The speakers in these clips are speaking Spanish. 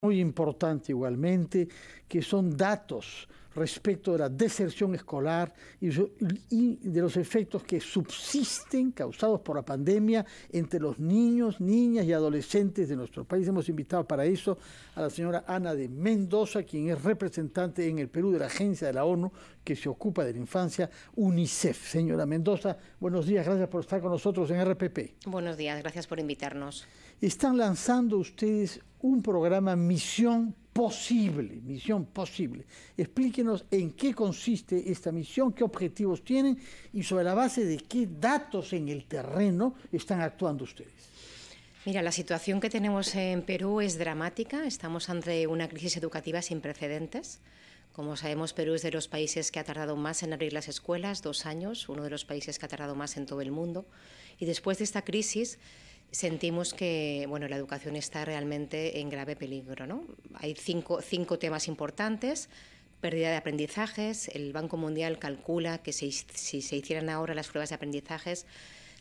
muy importante igualmente, que son datos respecto de la deserción escolar y de los efectos que subsisten causados por la pandemia entre los niños, niñas y adolescentes de nuestro país. Hemos invitado para eso a la señora Ana de Mendoza, quien es representante en el Perú de la Agencia de la ONU que se ocupa de la infancia, UNICEF. Señora Mendoza, buenos días, gracias por estar con nosotros en RPP. Buenos días, gracias por invitarnos. Están lanzando ustedes un programa Misión Posible, Misión Posible. Explíquenos en qué consiste esta misión, qué objetivos tienen y sobre la base de qué datos en el terreno están actuando ustedes. Mira, la situación que tenemos en Perú es dramática. Estamos ante una crisis educativa sin precedentes. Como sabemos, Perú es de los países que ha tardado más en abrir las escuelas, 2 años, uno de los países que ha tardado más en todo el mundo. Y después de esta crisis sentimos que la educación está realmente en grave peligro, ¿no? Hay cinco temas importantes: pérdida de aprendizajes. El Banco Mundial calcula que si se hicieran ahora las pruebas de aprendizajes,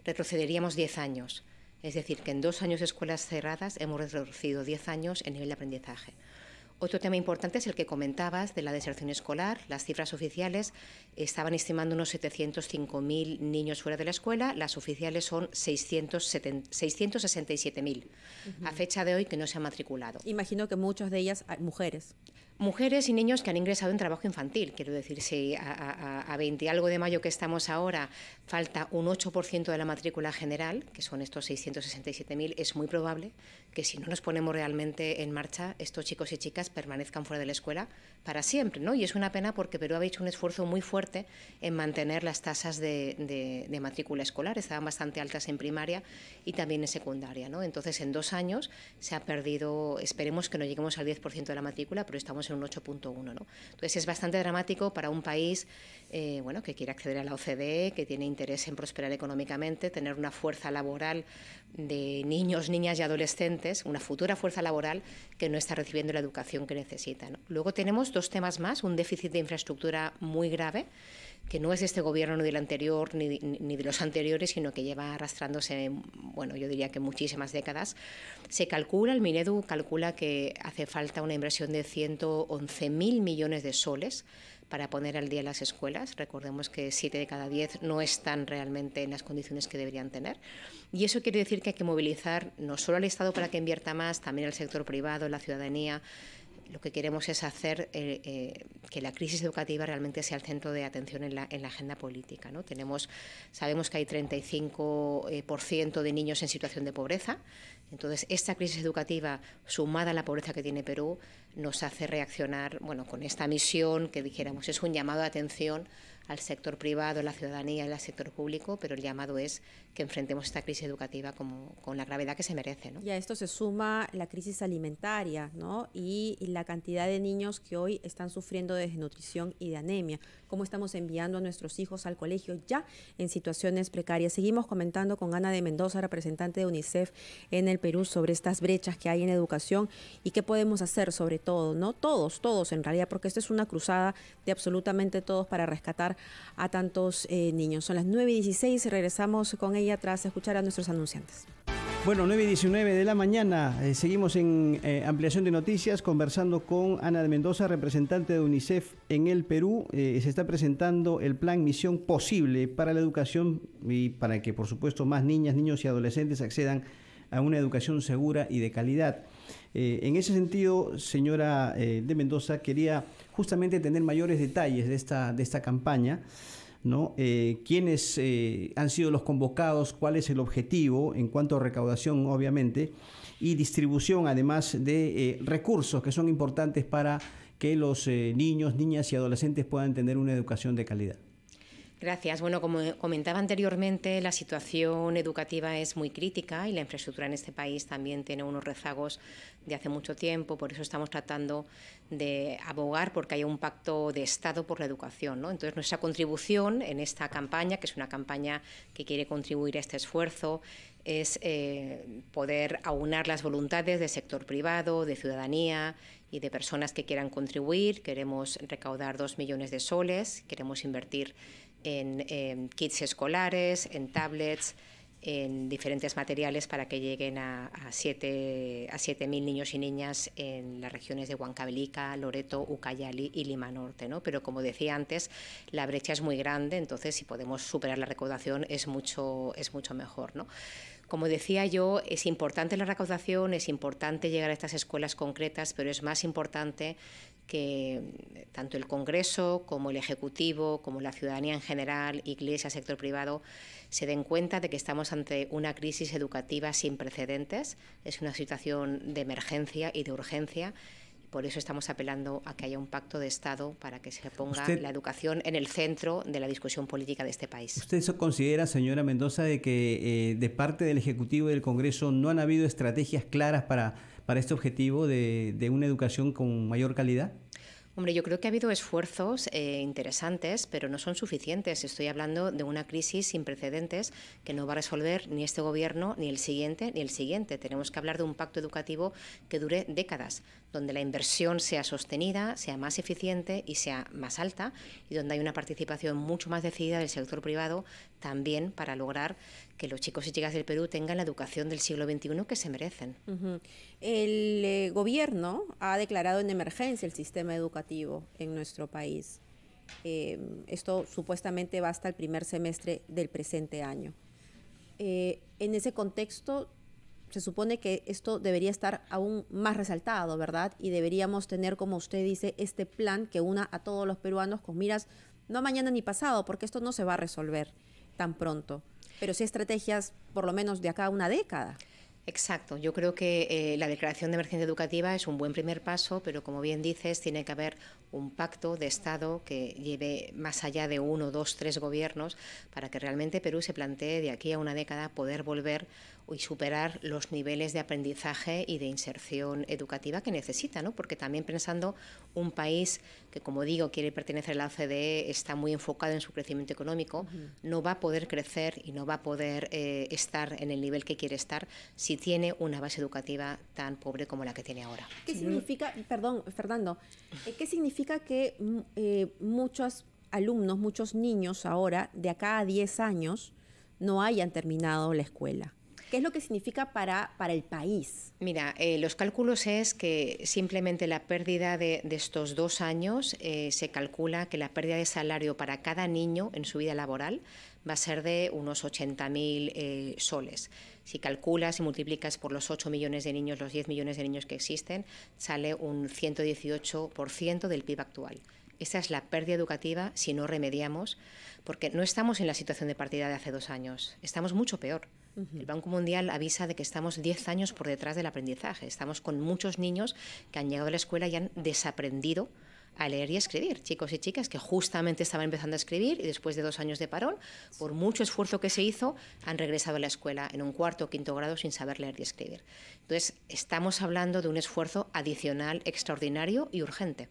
retrocederíamos 10 años. Es decir, que en 2 años de escuelas cerradas hemos retrocedido 10 años en nivel de aprendizaje. Otro tema importante es el que comentabas de la deserción escolar. Las cifras oficiales estaban estimando unos 705.000 niños fuera de la escuela, las oficiales son 667.000, a fecha de hoy, que no se han matriculado. Imagino que muchas de ellas mujeres. Mujeres y niños que han ingresado en trabajo infantil. Quiero decir, si a 20 y algo de mayo que estamos ahora falta un 8% de la matrícula general, que son estos 667.000, es muy probable que si no nos ponemos realmente en marcha, estos chicos y chicas permanezcan fuera de la escuela para siempre, ¿no? Y es una pena porque Perú ha hecho un esfuerzo muy fuerte en mantener las tasas de matrícula escolar. Estaban bastante altas en primaria y también en secundaria, ¿no? Entonces, en 2 años se ha perdido, esperemos que no lleguemos al 10% de la matrícula, pero estamos en un 8.1, ¿no? Entonces es bastante dramático para un país que quiere acceder a la OCDE, que tiene interés en prosperar económicamente, tener una fuerza laboral de niños, niñas y adolescentes, una futura fuerza laboral que no está recibiendo la educación que necesita, ¿no? Luego tenemos 2 temas más: un déficit de infraestructura muy grave, que no es de este gobierno ni del anterior ni de los anteriores, sino que lleva arrastrándose, yo diría que muchísimas décadas. Se calcula, el Minedu calcula que hace falta una inversión de 111.000 millones de soles para poner al día las escuelas. Recordemos que 7 de cada 10 no están realmente en las condiciones que deberían tener. Y eso quiere decir que hay que movilizar no solo al Estado para que invierta más, también al sector privado, la ciudadanía. Lo que queremos es hacer que la crisis educativa realmente sea el centro de atención en la agenda política, ¿no? Sabemos que hay 35% de niños en situación de pobreza. Entonces, esta crisis educativa, sumada a la pobreza que tiene Perú, nos hace reaccionar con esta misión que dijéramos es un llamado de atención al sector privado, a la ciudadanía y al sector público, pero el llamado es que enfrentemos esta crisis educativa con la gravedad que se merece, ¿no? Y a esto se suma la crisis alimentaria, ¿no? Y la cantidad de niños que hoy están sufriendo de desnutrición y de anemia. Cómo estamos enviando a nuestros hijos al colegio ya en situaciones precarias. Seguimos comentando con Ana de Mendoza, representante de UNICEF en el Perú, sobre estas brechas que hay en educación y qué podemos hacer, sobre todo, ¿no? Todos en realidad, porque esto es una cruzada de absolutamente todos para rescatar a tantos niños. Son las 9:16 y regresamos con ella tras escuchar a nuestros anunciantes. Bueno, 9:19 de la mañana, seguimos en ampliación de noticias, conversando con Ana de Mendoza, representante de UNICEF en el Perú. Se está presentando el plan Misión Posible para la educación y para que, por supuesto, más niñas, niños y adolescentes accedan a una educación segura y de calidad. En ese sentido, señora de Mendoza, quería justamente tener mayores detalles de esta campaña, ¿no? ¿Quiénes han sido los convocados? ¿Cuál es el objetivo en cuanto a recaudación, obviamente, y distribución, además de recursos que son importantes para que los niños, niñas y adolescentes puedan tener una educación de calidad? Gracias. Bueno, como comentaba anteriormente, la situación educativa es muy crítica y la infraestructura en este país también tiene unos rezagos de hace mucho tiempo. Por eso estamos tratando de abogar porque haya un pacto de Estado por la educación, ¿no? Entonces, nuestra contribución en esta campaña, que es una campaña que quiere contribuir a este esfuerzo, es poder aunar las voluntades del sector privado, de ciudadanía y de personas que quieran contribuir. Queremos recaudar 2 millones de soles, queremos invertir en kits escolares, en tablets, en diferentes materiales para que lleguen a 7.000 niños y niñas en las regiones de Huancavelica, Loreto, Ucayali y Lima Norte, ¿no? Pero como decía antes, la brecha es muy grande, entonces si podemos superar la recaudación es mucho mejor, ¿no? Como decía yo, es importante la recaudación, es importante llegar a estas escuelas concretas, pero es más importante que tanto el Congreso como el Ejecutivo, como la ciudadanía en general, Iglesia, sector privado, se den cuenta de que estamos ante una crisis educativa sin precedentes. Es una situación de emergencia y de urgencia. Por eso estamos apelando a que haya un pacto de Estado para que se ponga la educación en el centro de la discusión política de este país. ¿Usted considera, señora Mendoza, de que de parte del Ejecutivo y del Congreso no han habido estrategias claras para este objetivo de una educación con mayor calidad? Hombre, yo creo que ha habido esfuerzos interesantes, pero no son suficientes. Estoy hablando de una crisis sin precedentes que no va a resolver ni este gobierno, ni el siguiente, ni el siguiente. Tenemos que hablar de un pacto educativo que dure décadas, donde la inversión sea sostenida, sea más eficiente y sea más alta, y donde hay una participación mucho más decidida del sector privado también para lograr que los chicos y chicas del Perú tengan la educación del siglo XXI que se merecen. El gobierno ha declarado en emergencia el sistema educativo en nuestro país. Esto supuestamente va hasta el primer semestre del presente año. En ese contexto, se supone que esto debería estar aún más resaltado, ¿verdad? Y deberíamos tener, como usted dice, este plan que una a todos los peruanos con miras no mañana ni pasado, porque esto no se va a resolver tan pronto, pero sí estrategias por lo menos de acá a una década. Exacto. Yo creo que la declaración de emergencia educativa es un buen primer paso, pero como bien dices, tiene que haber un pacto de Estado que lleve más allá de 1, 2, 3 gobiernos para que realmente Perú se plantee de aquí a una década poder volver y superar los niveles de aprendizaje y de inserción educativa que necesita, ¿no? Porque también pensando un país que, como digo, quiere pertenecer a la OCDE, está muy enfocado en su crecimiento económico, no va a poder crecer y no va a poder estar en el nivel que quiere estar si tiene una base educativa tan pobre como la que tiene ahora. ¿Qué significa, perdón, Fernando, qué significa que muchos alumnos, muchos niños ahora, de acá a 10 años, no hayan terminado la escuela? ¿Qué es lo que significa para el país? Mira, los cálculos es que simplemente la pérdida de estos 2 años, se calcula que la pérdida de salario para cada niño en su vida laboral va a ser de unos 80.000 soles. Si calculas y multiplicas por los 8 millones de niños, los 10 millones de niños que existen, sale un 118% del PIB actual. Esa es la pérdida educativa si no remediamos, porque no estamos en la situación de partida de hace 2 años, estamos mucho peor. El Banco Mundial avisa de que estamos 10 años por detrás del aprendizaje. Estamos con muchos niños que han llegado a la escuela y han desaprendido a leer y a escribir. Chicos y chicas que justamente estaban empezando a escribir y después de 2 años de parón, por mucho esfuerzo que se hizo, han regresado a la escuela en un 4º o 5º grado sin saber leer y escribir. Entonces, estamos hablando de un esfuerzo adicional, extraordinario y urgente.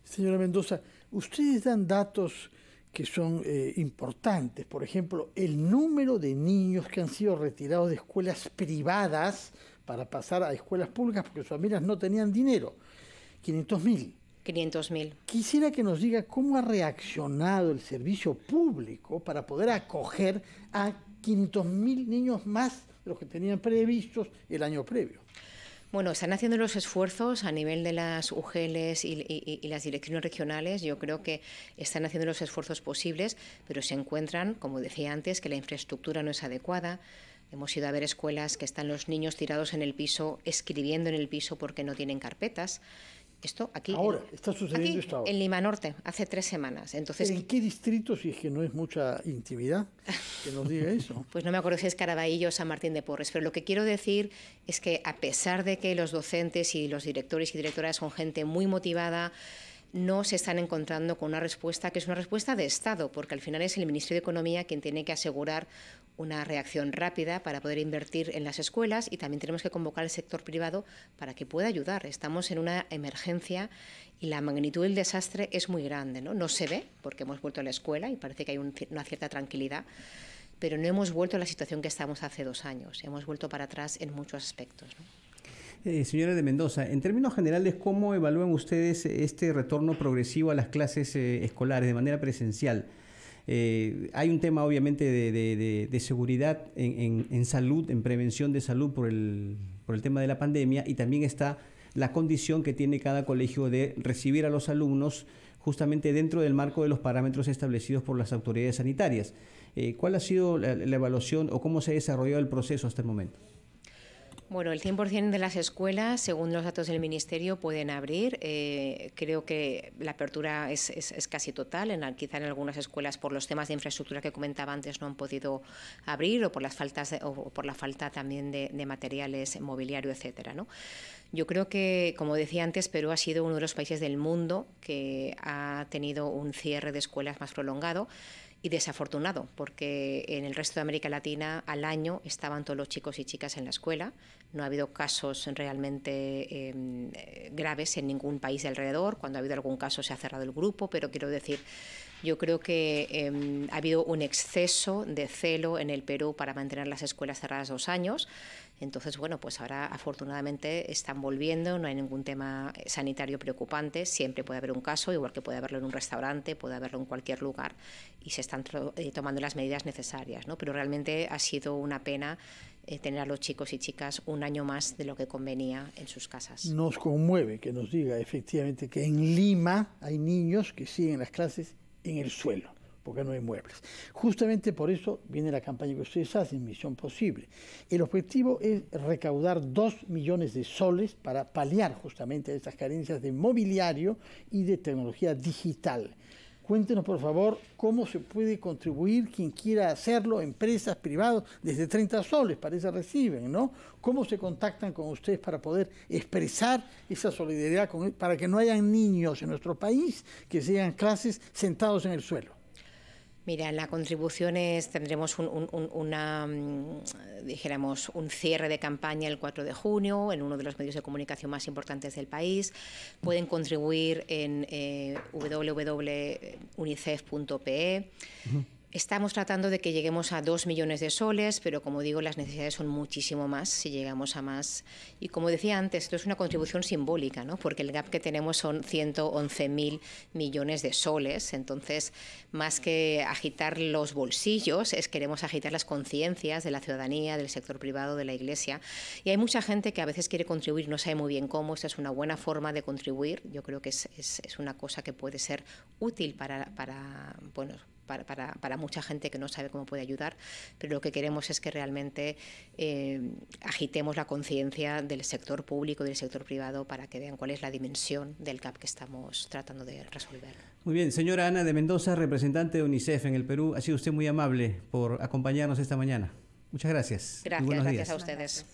Señora Mendoza, ustedes dan datos que son importantes. Por ejemplo, el número de niños que han sido retirados de escuelas privadas para pasar a escuelas públicas porque sus familias no tenían dinero. 500.000. 500.000. Quisiera que nos diga cómo ha reaccionado el servicio público para poder acoger a 500.000 niños más de los que tenían previstos el año previo. Bueno, están haciendo los esfuerzos a nivel de las UGLs y las direcciones regionales. Yo creo que están haciendo los esfuerzos posibles, pero se encuentran, como decía antes, que la infraestructura no es adecuada. Hemos ido a ver escuelas que están los niños tirados en el piso, escribiendo en el piso porque no tienen carpetas. Esto aquí. Ahora, está sucediendo aquí, esto ahora. En Lima Norte, hace 3 semanas. Entonces, ¿en qué distrito, si es que no es mucha intimidad, que nos diga eso? Pues no me acuerdo si es Caraballo o San Martín de Porres, pero lo que quiero decir es que a pesar de que los docentes y los directores y directoras son gente muy motivada, no se están encontrando con una respuesta que es una respuesta de Estado, porque al final es el Ministerio de Economía quien tiene que asegurar una reacción rápida para poder invertir en las escuelas, y también tenemos que convocar al sector privado para que pueda ayudar. Estamos en una emergencia y la magnitud del desastre es muy grande, ¿no? No se ve porque hemos vuelto a la escuela y parece que hay una cierta tranquilidad, pero no hemos vuelto a la situación que estábamos hace 2 años. Hemos vuelto para atrás en muchos aspectos, ¿no? Señora de Mendoza, en términos generales, ¿cómo evalúan ustedes este retorno progresivo a las clases escolares de manera presencial? Hay un tema obviamente de seguridad en salud, en prevención de salud por el tema de la pandemia, y también está la condición que tiene cada colegio de recibir a los alumnos justamente dentro del marco de los parámetros establecidos por las autoridades sanitarias. ¿Cuál ha sido la evaluación o cómo se ha desarrollado el proceso hasta el momento? Bueno, el 100% de las escuelas, según los datos del Ministerio, pueden abrir. Creo que la apertura es casi total. Quizá en algunas escuelas, por los temas de infraestructura que comentaba antes, no han podido abrir, o por la falta también de materiales, mobiliario, etcétera, ¿no? Yo creo que, como decía antes, Perú ha sido uno de los países del mundo que ha tenido un cierre de escuelas más prolongado y desafortunado, porque en el resto de América Latina al año estaban todos los chicos y chicas en la escuela. No ha habido casos realmente graves en ningún país de alrededor. Cuando ha habido algún caso se ha cerrado el grupo, pero quiero decir, yo creo que ha habido un exceso de celo en el Perú para mantener las escuelas cerradas 2 años. Entonces, bueno, pues ahora afortunadamente están volviendo, no hay ningún tema sanitario preocupante, siempre puede haber un caso, igual que puede haberlo en un restaurante, puede haberlo en cualquier lugar, y se están tomando las medidas necesarias, ¿no? Pero realmente ha sido una pena tener a los chicos y chicas un año más de lo que convenía en sus casas. Nos conmueve que nos diga efectivamente que en Lima hay niños que siguen las clases en el suelo, porque no hay muebles. Justamente por eso viene la campaña que ustedes hacen, Misión Posible. El objetivo es recaudar 2 millones de soles para paliar justamente estas carencias de mobiliario y de tecnología digital. Cuéntenos, por favor, cómo se puede contribuir quien quiera hacerlo, empresas, privados, desde 30 soles, para eso reciben, ¿no? ¿Cómo se contactan con ustedes para poder expresar esa solidaridad para que no hayan niños en nuestro país que sigan clases sentados en el suelo? Mira, en la contribución tendremos un cierre de campaña el 4 de junio en uno de los medios de comunicación más importantes del país. Pueden contribuir en www.unicef.pe. Estamos tratando de que lleguemos a 2 millones de soles, pero como digo, las necesidades son muchísimo más si llegamos a más. Y como decía antes, esto es una contribución simbólica, ¿no? Porque el gap que tenemos son 111.000 millones de soles. Entonces, más que agitar los bolsillos, queremos agitar las conciencias de la ciudadanía, del sector privado, de la Iglesia. Y hay mucha gente que a veces quiere contribuir, no sabe muy bien cómo. Esta es una buena forma de contribuir. Yo creo que es una cosa que puede ser útil para mucha gente que no sabe cómo puede ayudar, pero lo que queremos es que realmente agitemos la conciencia del sector público y del sector privado para que vean cuál es la dimensión del gap que estamos tratando de resolver. Muy bien, señora Ana de Mendoza, representante de UNICEF en el Perú, ha sido usted muy amable por acompañarnos esta mañana. Muchas gracias. Gracias a ustedes.